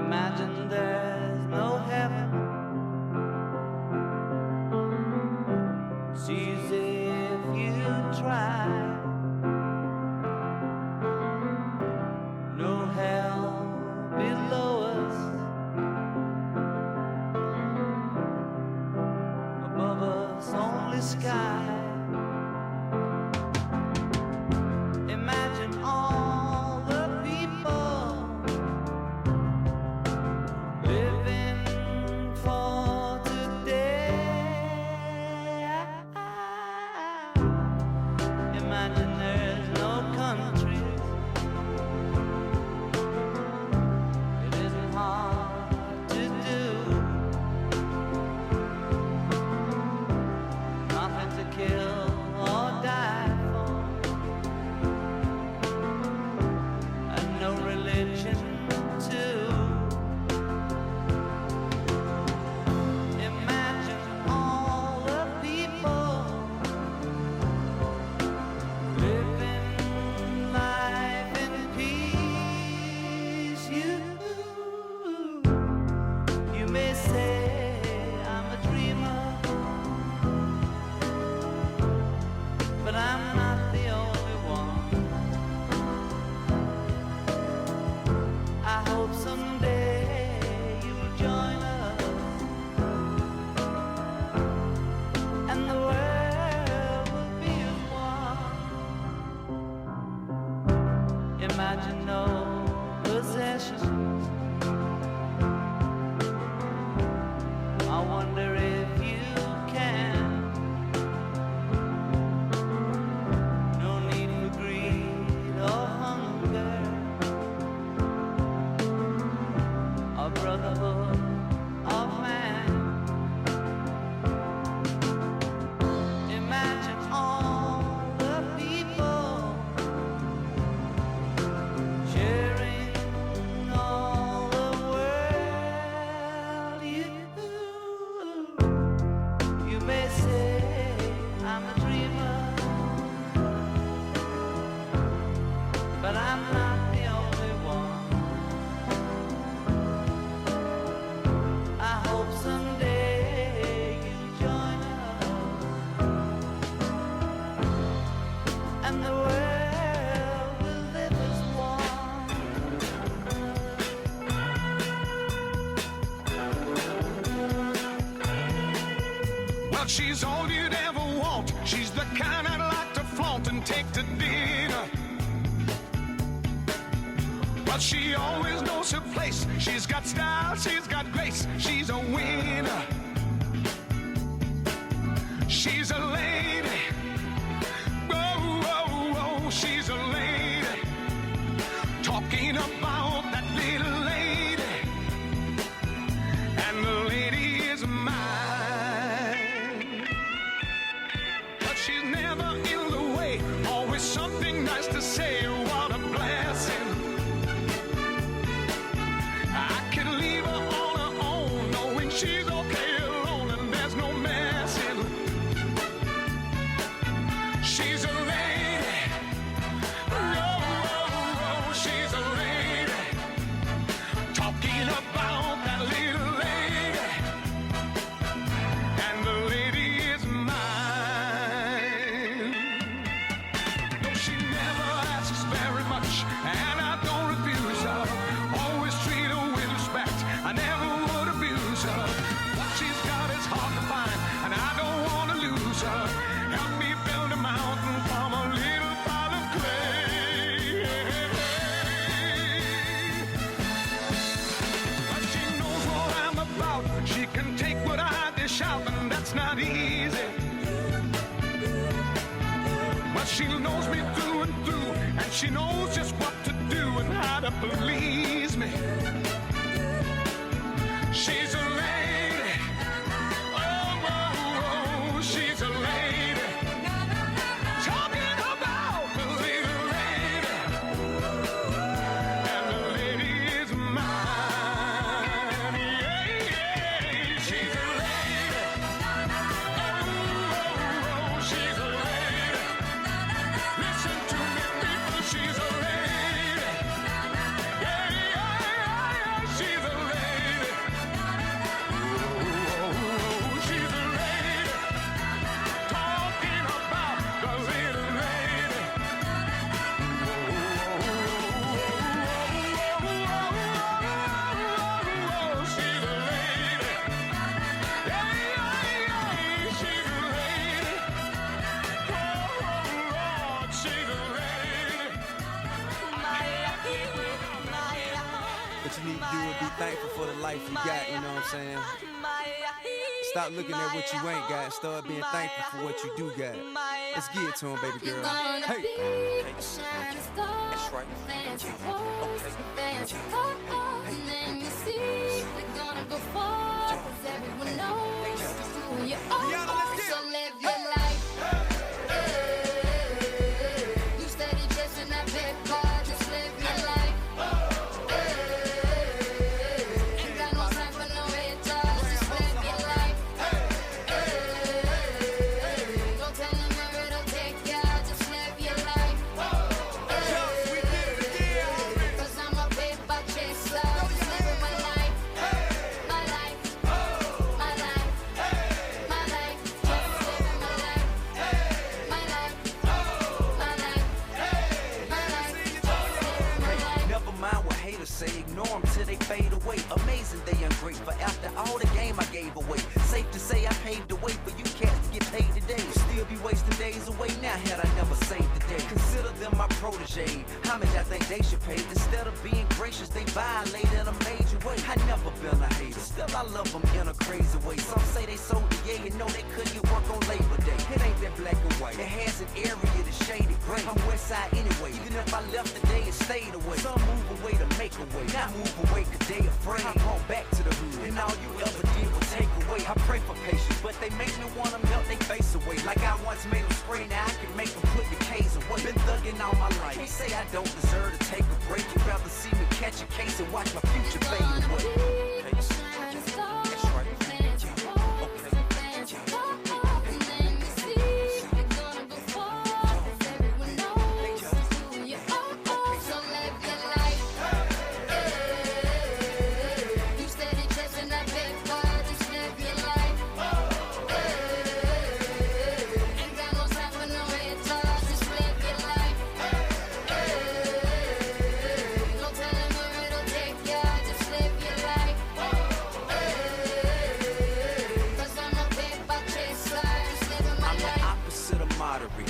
Imagine there's no heaven. It's easy if you try. No hell below us. Above us only sky. Imagine all the people living for today. Imagine there's no countries. It isn't hard to do. Nothing to kill or die for, and no religion too. Imagine all the people living life in peace. You may say I'm a dreamer, but I'm not the only one. I hope someday you'll join us, and the world will be as one. Imagine no possessions. I wonder if you can. No need for greed or hunger, a brotherhood of man. Imagine all the people sharing all the world. You may say I'm a dreamer, but I'm not the only one. I hope someday you'll join us, and the world will live as one. Well, she's all you'd ever want. She's the kind I'd like to flaunt and take to dinner. But she always knows her place. She's got style, she's got grace. She's a winner. She's a lady. Whoa, whoa, whoa, she's a lady. Talking about that little lady. And the lady is mine. But she's never in the way. Always something nice to say. What a blessing. I can leave her on her own, knowing she's okay alone and there's no messing. She's a lady. Oh, oh, oh, she's a lady. Talking about that little lady. And the lady is mine. Though she never asks very much, and I don't refuse her. Always treat her with respect. I never would abuse her. What she's got is hard to find, and I don't want to lose her. Help me build a mountain from a little pile of clay. But she knows what I'm about. She can take what I dish out, and that's not easy. But she knows me through and through, and she knows just what to do and how to please me. She's a lady. Oh, oh, oh, she's a lady. Talking about the little lady. And the lady is mine. Yeah, yeah, she's a lady. Oh, oh, oh, she's a lady. Listen to me, people, she's a lady. Yeah, yeah, yeah, she's a lady. do is be thankful for the life you got, you know what I'm saying? Stop looking at what you ain't got, start being thankful for what you do got. Let's get it to him, baby girl. Hey! That's right. Then you see, we're gonna go far, 'cause everyone knows who you are. So live your life. You steady chasing that paper, just live your life. Ain't got no time for no haters, just live your life. Don't tell them where it'll take ya, just live your life. 'Cause I'm a paper chaser, just living my life. My life, my life, my life, just living my life. My life, my life, my life, just living my life. Never mind what haters say, ignore them till they fade away. Amazing they ungrateful after all the game I gave away. Safe to say I paved the way for you cats to get paid today. Still be wasting days away now had I never saved the day. Consider them my protege, homage I think they should pay. Instead of being gracious, they violate in a major way. I never been a hater, still I love them in a crazy way. Some say they sold the yeah, you know they couldn't work on Labor Day. It ain't that black and white, it has an area that's shaded gray. I'm west side anyway, even if I left today and stayed away. Some move away to make a way, not move away 'cause they afraid. I brought back to the hood, and all you ever did was take away. I pray for patience, but they make me wanna melt they face away. Like I once made them spray, now I can make them put the K's away. Been thugging all my life, can't say I don't deserve to take a break. You'd rather see me catch a case and watch my future fade away. That's right.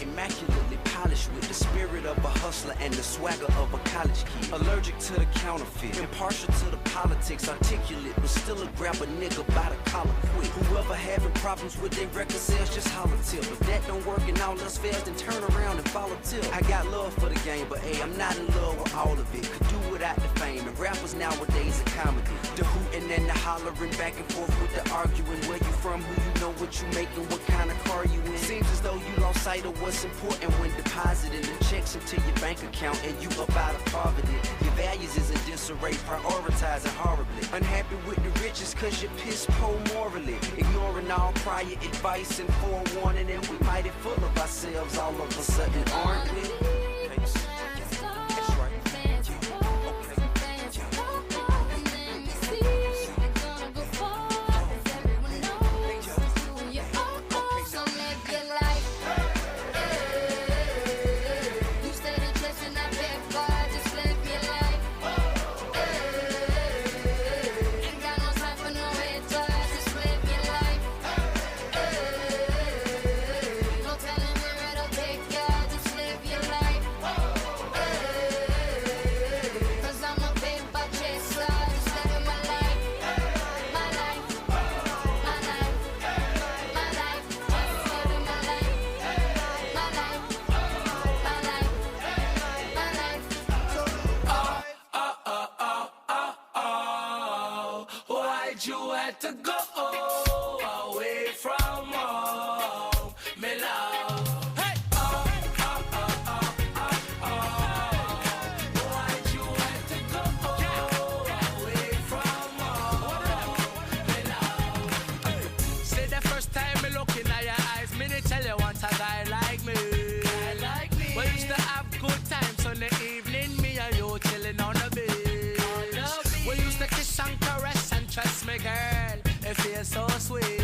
Immaculately polished with the spirit of a hustler and the swagger of a college kid. Allergic to the counterfeit, impartial to the politics, articulate, but still a grab a nigga by the collar quick. Whoever having problems with their record sales, just holler till. If that don't work and all else fails, then turn around and follow till. I got love for the game, but hey, I'm not in love with all of it. Could do without the fame, and rappers nowadays are comedy. The hooting and the hollering, back and forth with the arguing. Where you from, who you know, what you making, what kind of car you in. Seems as though you lost sight of what's important when depositing the checks into your bank account and you up out of poverty. Your values is in disarray, prioritizing horribly. Unhappy with the riches cause you're piss poor morally. Ignoring all prior advice and forewarning, and we mighty full of ourselves all of a sudden, aren't we? You had to go away from home, me love. Hey! Why'd you have to go away from home, me love? Say the first time me looking at your eyes, me they tell you want a guy like me. We used to have good times on the evening, me and you chilling on the bed. We used to kiss and caress. Trust me, girl, it feels so sweet.